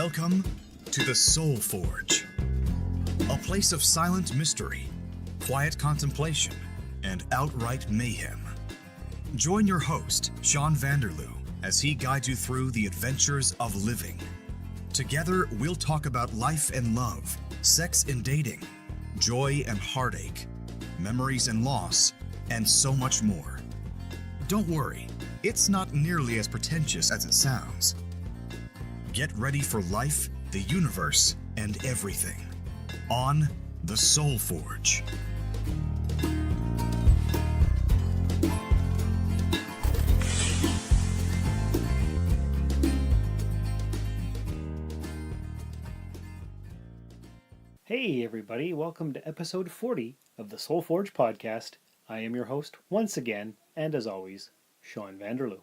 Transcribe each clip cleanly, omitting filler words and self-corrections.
Welcome to the Soul Forge, a place of silent mystery, quiet contemplation, and outright mayhem. Join your host, Sean Vanderloo, as he guides you through the adventures of living. Together, we'll talk about life and love, sex and dating, joy and heartache, memories and loss, and so much more. Don't worry, it's not nearly as pretentious as it sounds. Get ready for life, the universe, and everything on the Soul Forge. Hey everybody, welcome to episode 40 of the Soul Forge podcast. I am your host once again, and as always, Sean Vanderloo.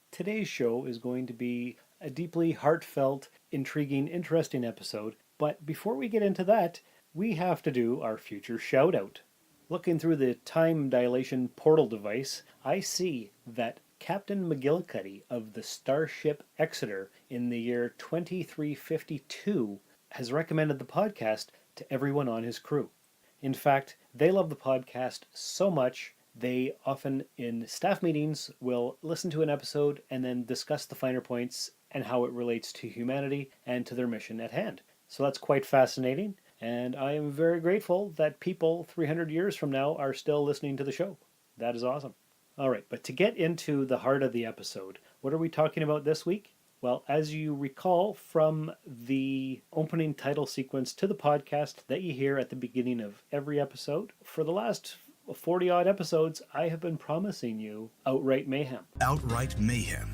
Today's show is going to be a deeply heartfelt, intriguing, interesting episode, but before we get into that, we have to do our future shout out. Looking through the time dilation portal device, I see that Captain McGillicuddy of the Starship Exeter in the year 2352 has recommended the podcast to everyone on his crew. In fact, they love the podcast so much, they often in staff meetings will listen to an episode and then discuss the finer points and how it relates to humanity and to their mission at hand. So that's quite fascinating, and I am very grateful that people 300 years from now are still listening to the show. That is awesome. All right, but to get into the heart of the episode, what are we talking about this week? Well, as you recall from the opening title sequence to the podcast that you hear at the beginning of every episode, for the last 40-odd episodes, I have been promising you outright mayhem. Outright mayhem.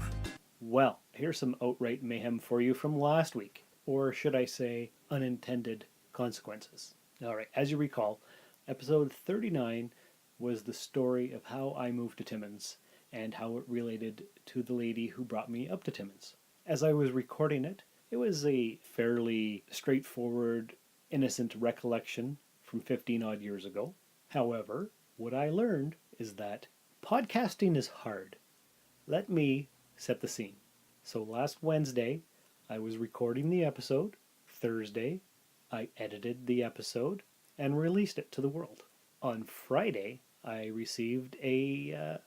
Well, here's some outright mayhem for you from last week, or should I say unintended consequences. All right, as you recall, episode 39 was the story of how I moved to Timmins and how it related to the lady who brought me up to Timmins. As I was recording it, it was a fairly straightforward, innocent recollection from 15-odd years ago. However, what I learned is that podcasting is hard. Let me set the scene. So last Wednesday, I was recording the episode. Thursday, I edited the episode and released it to the world. On Friday, I received a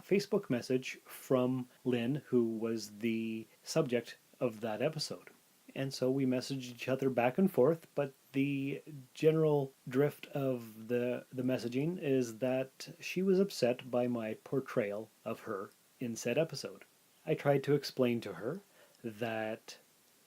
Facebook message from Lynn, who was the subject of that episode. And so we messaged each other back and forth, but the general drift of the messaging is that she was upset by my portrayal of her in said episode. I tried to explain to her that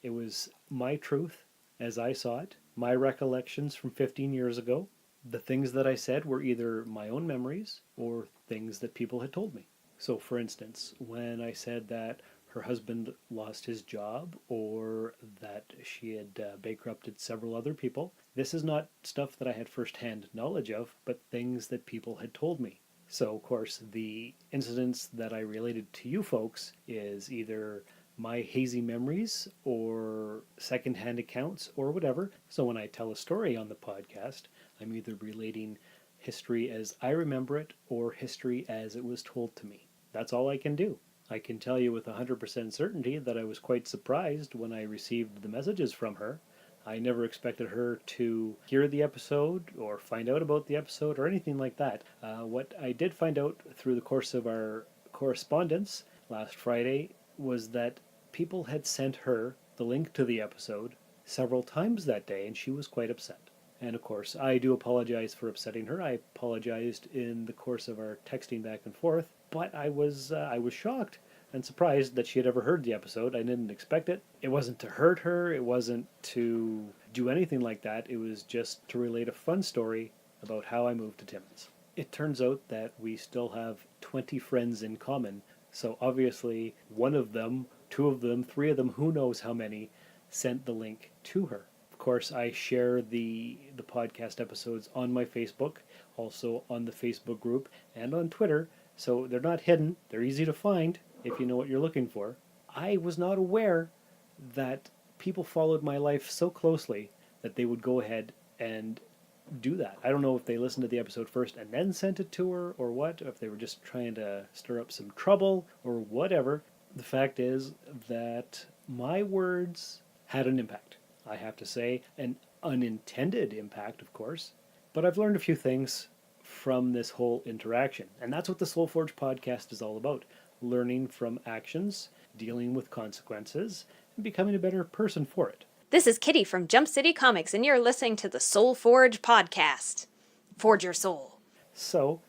it was my truth as I saw it, my recollections from 15 years ago. The things that I said were either my own memories or things that people had told me. So, for instance, when I said that her husband lost his job or that she had bankrupted several other people, this is not stuff that I had firsthand knowledge of, but things that people had told me. So, of course, the incidents that I related to you folks is either my hazy memories or secondhand accounts or whatever. So when I tell a story on the podcast, I'm either relating history as I remember it or history as it was told to me. That's all I can do. I can tell you with 100% certainty that I was quite surprised when I received the messages from her. I never expected her to hear the episode or find out about the episode or anything like that. What I did find out through the course of our correspondence last Friday was that people had sent her the link to the episode several times that day, and she was quite upset. And of course, I do apologize for upsetting her. I apologized in the course of our texting back and forth, but I was shocked and surprised that she had ever heard the episode. I didn't expect it. It wasn't to hurt her. It wasn't to do anything like that. It was just to relate a fun story about how I moved to Timmins. It turns out that we still have 20 friends in common. So obviously, one of them, two of them, three of them, who knows how many, sent the link to her. Of course, I share the podcast episodes on my Facebook, also on the Facebook group, and on Twitter. So they're not hidden. They're easy to find if you know what you're looking for. I was not aware that people followed my life so closely that they would go ahead and do that. I don't know if they listened to the episode first and then sent it to her or what, if they were just trying to stir up some trouble or whatever. The fact is that my words had an impact. I have to say, an unintended impact, of course. But I've learned a few things from this whole interaction. And that's what the Soul Forge podcast is all about: learning from actions, dealing with consequences, and becoming a better person for it. This is Kitty from Jump City Comics, and you're listening to the Soul Forge podcast. Forge your soul. So,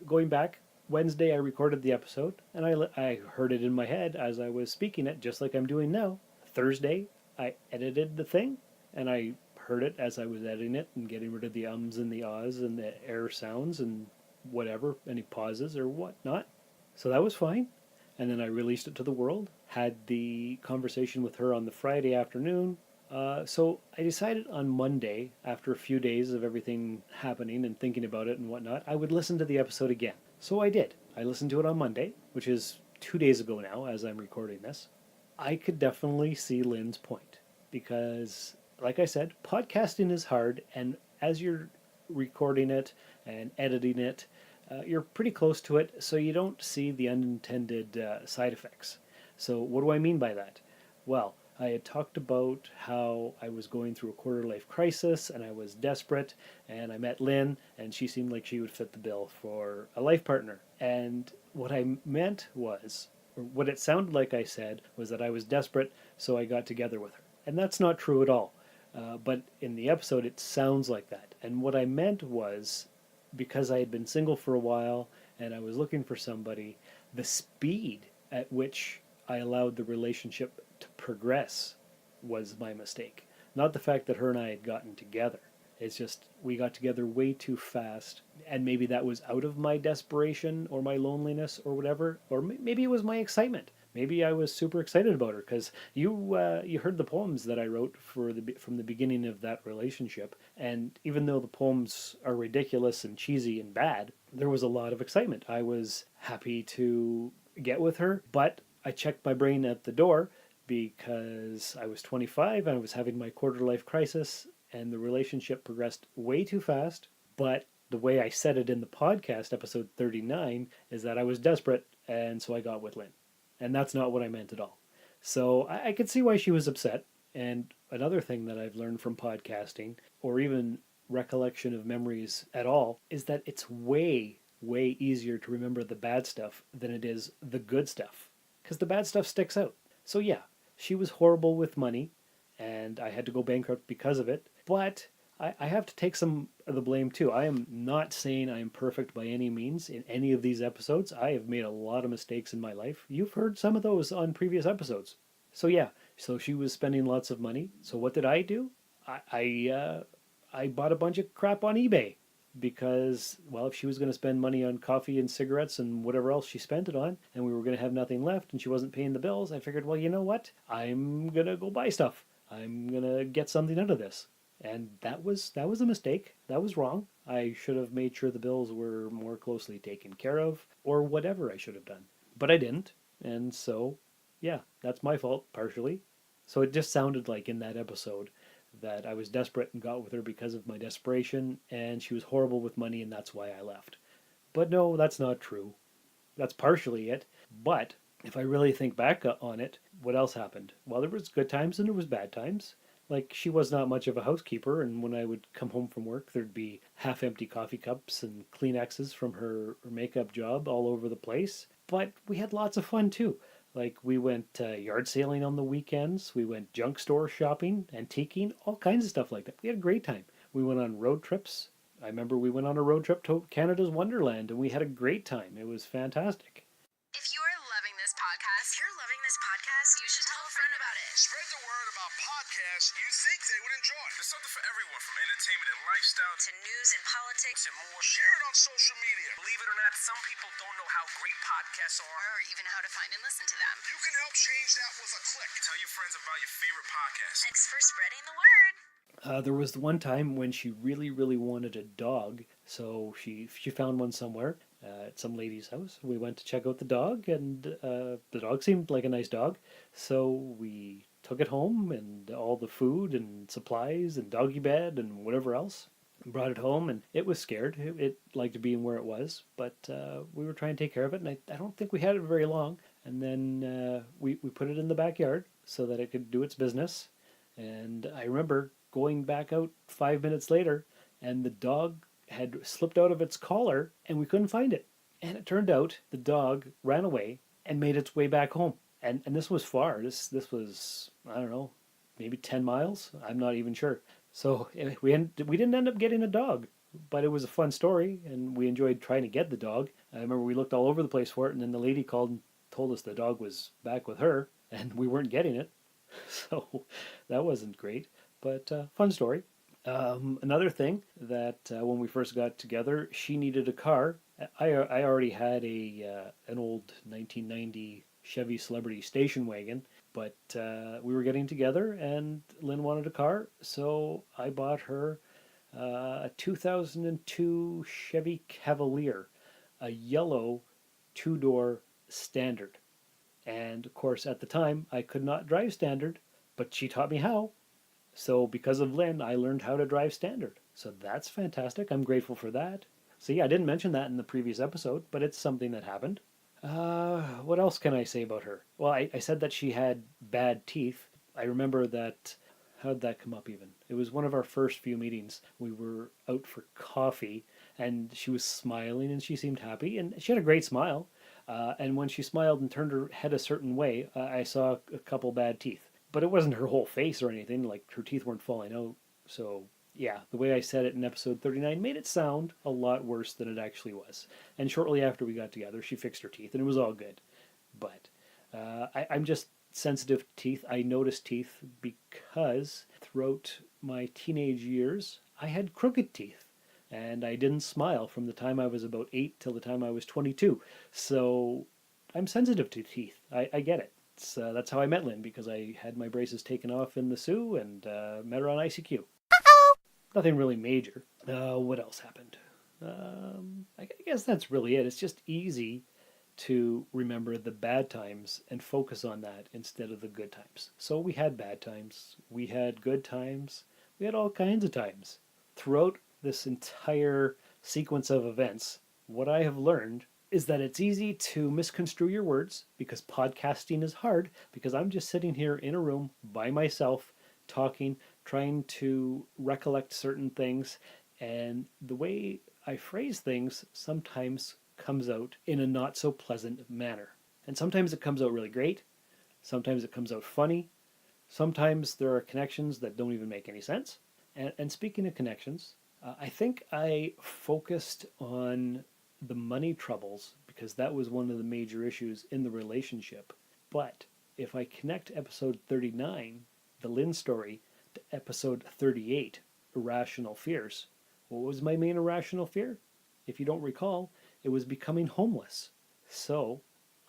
going back, Wednesday I recorded the episode, and I heard it in my head as I was speaking it, just like I'm doing now. Thursday, I edited the thing, and I heard it as I was editing it and getting rid of the ums and the ahs and the air sounds and whatever, any pauses or whatnot. So that was fine. And then I released it to the world, had the conversation with her on the Friday afternoon. So I decided on Monday, after a few days of everything happening and thinking about it and whatnot, I would listen to the episode again. So I did. I listened to it on Monday, which is 2 days ago now as I'm recording this. I could definitely see Lynn's point because, like I said, podcasting is hard, and as you're recording it and editing it, you're pretty close to it, so you don't see the unintended side effects. So what do I mean by that? Well, I had talked about how I was going through a quarter-life crisis and I was desperate, and I met Lynn, and she seemed like she would fit the bill for a life partner. And what I meant was, or what it sounded like I said, was that I was desperate, so I got together with her. And that's not true at all. But in the episode, it sounds like that. And what I meant was, because I had been single for a while and I was looking for somebody, the speed at which I allowed the relationship to progress was my mistake. Not the fact that her and I had gotten together. It's just we got together way too fast, and maybe that was out of my desperation or my loneliness or whatever, or maybe it was my excitement. Maybe I was super excited about her because you heard the poems that I wrote from the beginning of that relationship, and even though the poems are ridiculous and cheesy and bad, there was a lot of excitement. I was happy to get with her, but I checked my brain at the door because I was 25 and I was having my quarter-life crisis, and the relationship progressed way too fast. But the way I said it in the podcast, episode 39, is that I was desperate, and so I got with Lynn. And that's not what I meant at all. So I could see why she was upset. And another thing that I've learned from podcasting, or even recollection of memories at all, is that it's way, way easier to remember the bad stuff than it is the good stuff. Because the bad stuff sticks out. So yeah, she was horrible with money, and I had to go bankrupt because of it. But I have to take some of the blame too. I am not saying I am perfect by any means in any of these episodes. I have made a lot of mistakes in my life. You've heard some of those on previous episodes. So yeah, so she was spending lots of money. So what did I do? I bought a bunch of crap on eBay because, well, if she was going to spend money on coffee and cigarettes and whatever else she spent it on, and we were going to have nothing left and she wasn't paying the bills, I figured, well, you know what? I'm going to go buy stuff. I'm going to get something out of this. And that was a mistake. That was wrong. I should have made sure the bills were more closely taken care of, or whatever I should have done. But I didn't. And so, yeah, that's my fault, partially. So it just sounded like in that episode that I was desperate and got with her because of my desperation, and she was horrible with money, and that's why I left. But no, that's not true. That's partially it. But if I really think back on it, what else happened? Well, there was good times and there was bad times. Like, she was not much of a housekeeper, and when I would come home from work, there'd be half-empty coffee cups and Kleenexes from her makeup job all over the place. But we had lots of fun, too. Like, we went yard sailing on the weekends, we went junk store shopping, antiquing, all kinds of stuff like that. We had a great time. We went on road trips. I remember we went on a road trip to Canada's Wonderland, and we had a great time. It was fantastic. If you are loving this podcast, you should tell a friend about it. Spread the word about podcasts you think they would enjoy. There's something for everyone, from entertainment and lifestyle To news and politics, and more. Share it on social media. Believe it or not, some people don't know how great podcasts are. or even how to find and listen to them. You can help change that with a click. Tell your friends about your favorite podcast. Thanks for spreading the word. There was one time when she really, really wanted a dog, so she found one somewhere at some lady's house. We went to check out the dog, and the dog seemed like a nice dog, so we took it home, and all the food and supplies and doggy bed and whatever else. Brought it home, and it was scared. It liked being where it was, but we were trying to take care of it, and I don't think we had it very long. And then we put it in the backyard so that it could do its business. And I remember going back out 5 minutes later, and the dog had slipped out of its collar, and we couldn't find it. And it turned out the dog ran away and made its way back home. And this was far. This was, I don't know, maybe 10 miles. I'm not even sure. So we didn't end up getting a dog, but it was a fun story, and we enjoyed trying to get the dog. I remember we looked all over the place for it, and then the lady called and told us the dog was back with her, and we weren't getting it. So that wasn't great, but fun story. Another thing that when we first got together, she needed a car. I already had an old 1990 Chevy Celebrity station wagon, but we were getting together, and Lynn wanted a car, so I bought her a 2002 Chevy Cavalier, a yellow two-door standard. And of course, at the time, I could not drive standard, but she taught me how. So because of Lynn, I learned how to drive standard. So that's fantastic. I'm grateful for that. So yeah, I didn't mention that in the previous episode, but it's something that happened. What else can I say about her? Well, I said that she had bad teeth. I remember that. How'd that come up even? It was one of our first few meetings. We were out for coffee, and she was smiling, and she seemed happy, and she had a great smile. And when she smiled and turned her head a certain way, I saw a couple bad teeth. But it wasn't her whole face or anything, like her teeth weren't falling out. So, yeah, the way I said it in episode 39 made it sound a lot worse than it actually was. And shortly after we got together, she fixed her teeth, and it was all good. But I'm just sensitive to teeth. I noticed teeth because throughout my teenage years, I had crooked teeth. And I didn't smile from the time I was about 8 till the time I was 22. So I'm sensitive to teeth. I get it. That's how I met Lynn, because I had my braces taken off in the Sioux and met her on ICQ. Nothing really major. What else happened? I guess that's really it. It's just easy to remember the bad times and focus on that instead of the good times. So we had bad times. We had good times. We had all kinds of times. Throughout this entire sequence of events, what I have learned is that it's easy to misconstrue your words, because podcasting is hard, because I'm just sitting here in a room by myself talking, trying to recollect certain things, and the way I phrase things sometimes comes out in a not so pleasant manner. And sometimes it comes out really great, sometimes it comes out funny, sometimes there are connections that don't even make any sense. And speaking of connections, I think I focused on the money troubles because that was one of the major issues in the relationship. But if I connect episode 39, the Lynn story, to episode 38, Irrational Fears, what was my main irrational fear? If you don't recall, it was becoming homeless. So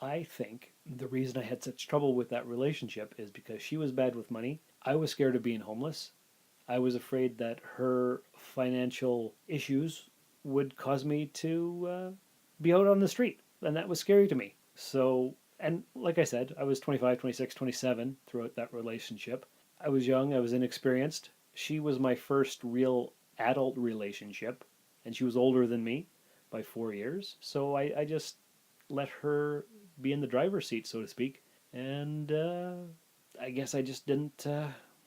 I think the reason I had such trouble with that relationship is because she was bad with money. I was scared of being homeless. I was afraid that her financial issues would cause me to be out on the street, and that was scary to me. So, and like I said, I was 25, 26, 27 throughout that relationship. I was young, I was inexperienced. She was my first real adult relationship, and she was older than me by 4 years. So I just let her be in the driver's seat, so to speak. And I guess I just didn't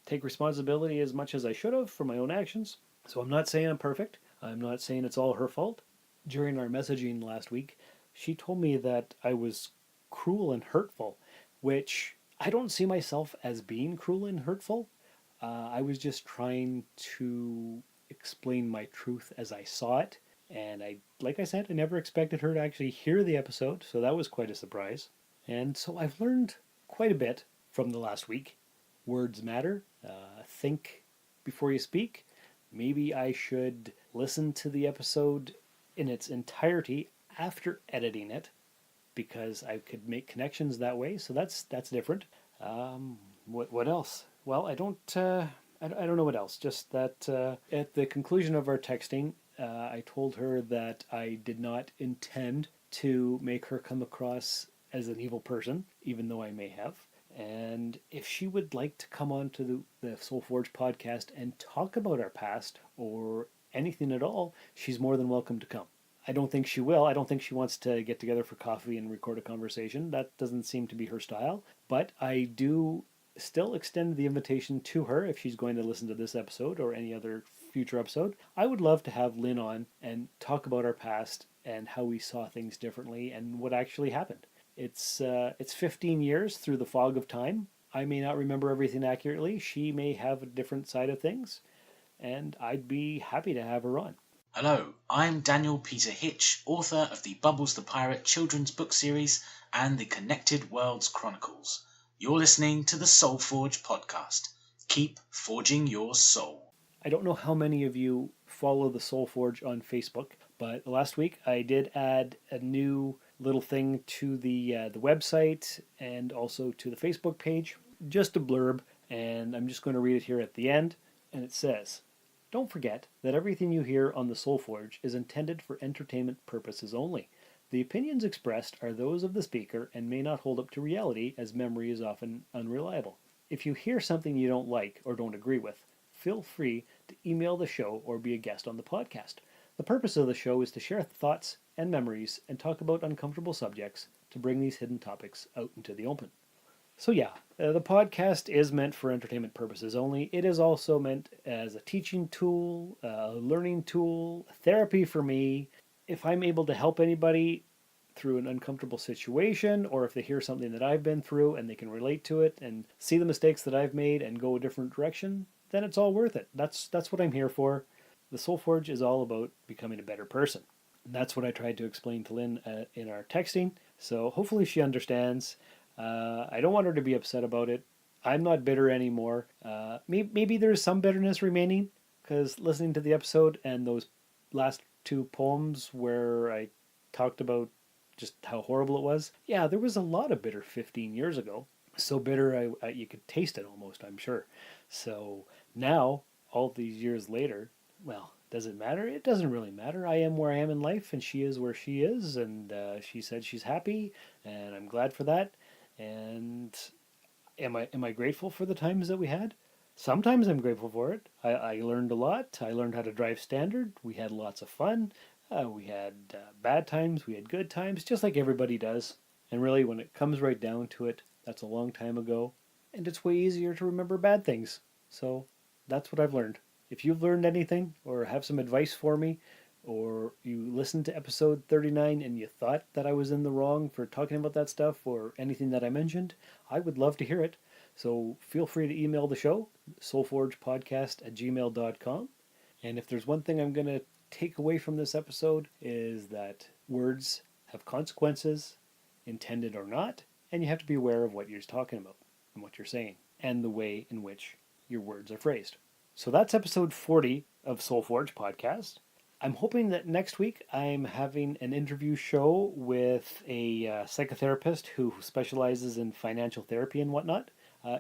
take responsibility as much as I should have for my own actions. So I'm not saying I'm perfect. I'm not saying it's all her fault. During our messaging last week, she told me that I was cruel and hurtful, which I don't see myself as being cruel and hurtful. I was just trying to explain my truth as I saw it. And like I said, I never expected her to actually hear the episode, so that was quite a surprise. And so I've learned quite a bit from the last week. Words matter. Think before you speak. Maybe I should listen to the episode in its entirety after editing it, because I could make connections that way. So that's different. What else? Well, I don't know what else. Just that at the conclusion of our texting, I told her that I did not intend to make her come across as an evil person, even though I may have. And if she would like to come on to the Soul Forge podcast and talk about our past or anything at all, she's more than welcome to come. I don't think she will. I don't think she wants to get together for coffee and record a conversation. That doesn't seem to be her style. But I do still extend the invitation to her if she's going to listen to this episode or any other future episode. I would love to have Lynn on and talk about our past and how we saw things differently and what actually happened. It's 15 years through the fog of time. I may not remember everything accurately. She may have a different side of things, and I'd be happy to have her on. Hello, I'm Daniel Peter Hitch, author of the Bubbles the Pirate children's book series and the Connected Worlds Chronicles. You're listening to the Soul Forge podcast. Keep forging your soul. I don't know how many of you follow the Soul Forge on Facebook, but last week I did add a new little thing to the website and also to the Facebook page. Just a blurb, and I'm just going to read it here at the end. And it says, "Don't forget that everything you hear on the Soul Forge is intended for entertainment purposes only. The opinions expressed are those of the speaker and may not hold up to reality, as memory is often unreliable. If you hear something you don't like or don't agree with, feel free to email the show or be a guest on the podcast. The purpose of the show is to share thoughts and memories and talk about uncomfortable subjects to bring these hidden topics out into the open." So yeah, the podcast is meant for entertainment purposes only. It is also meant as a teaching tool, a learning tool, therapy for me. If I'm able to help anybody through an uncomfortable situation, or if they hear something that I've been through and they can relate to it and see the mistakes that I've made and go a different direction, then it's all worth it. That's what I'm here for. The Soul Forge is all about becoming a better person. That's what I tried to explain to Lynn in our texting. So hopefully she understands. I don't want her to be upset about it. I'm not bitter anymore. Maybe there's some bitterness remaining, because listening to the episode and those last two poems where I talked about just how horrible it was, yeah, there was a lot of bitter 15 years ago. So bitter you could taste it almost, I'm sure. So now, all these years later, well, does it matter? It doesn't really matter. I am where I am in life, and she is where she is, and she said she's happy, and I'm glad for that. And am I grateful for the times that we had? Sometimes I'm grateful for it. I learned a lot. I learned how to drive standard. We had lots of fun. We had bad times. We had good times, just like everybody does. And really, when it comes right down to it, that's a long time ago. And it's way easier to remember bad things. So that's what I've learned. If you've learned anything or have some advice for me, or you listened to episode 39 and you thought that I was in the wrong for talking about that stuff or anything that I mentioned, I would love to hear it. So feel free to email the show, soulforgepodcast@gmail.com. And if there's one thing I'm going to take away from this episode is that words have consequences, intended or not, and you have to be aware of what you're talking about and what you're saying and the way in which your words are phrased. So that's episode 40 of Soul Forge Podcast. I'm hoping that next week I'm having an interview show with a psychotherapist who specializes in financial therapy and whatnot.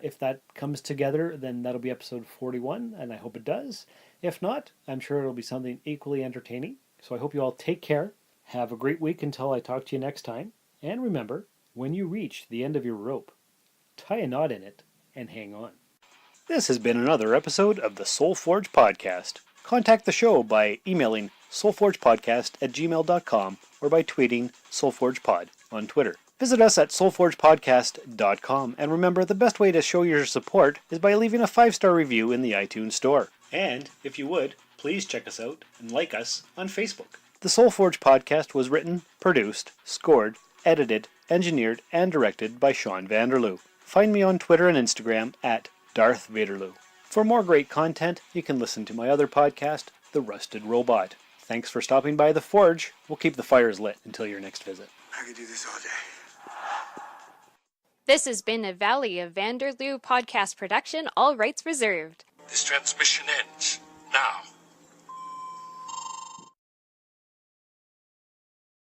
If that comes together, then that'll be episode 41, and I hope it does. If not, I'm sure it'll be something equally entertaining. So I hope you all take care. Have a great week until I talk to you next time. And remember, when you reach the end of your rope, tie a knot in it and hang on. This has been another episode of the Soul Forge Podcast. Contact the show by emailing soulforgepodcast@gmail.com or by tweeting soulforgepod on Twitter. Visit us at soulforgepodcast.com, and remember, the best way to show your support is by leaving a 5-star review in the iTunes Store. And, if you would, please check us out and like us on Facebook. The Soul Forge Podcast was written, produced, scored, edited, engineered, and directed by Sean Vanderloo. Find me on Twitter and Instagram at Darth Vaderloo. For more great content, you can listen to my other podcast, The Rusted Robot. Thanks for stopping by the Forge. We'll keep the fires lit until your next visit. I could do this all day. This has been a Valley of Vanderloo podcast production, all rights reserved. This transmission ends now.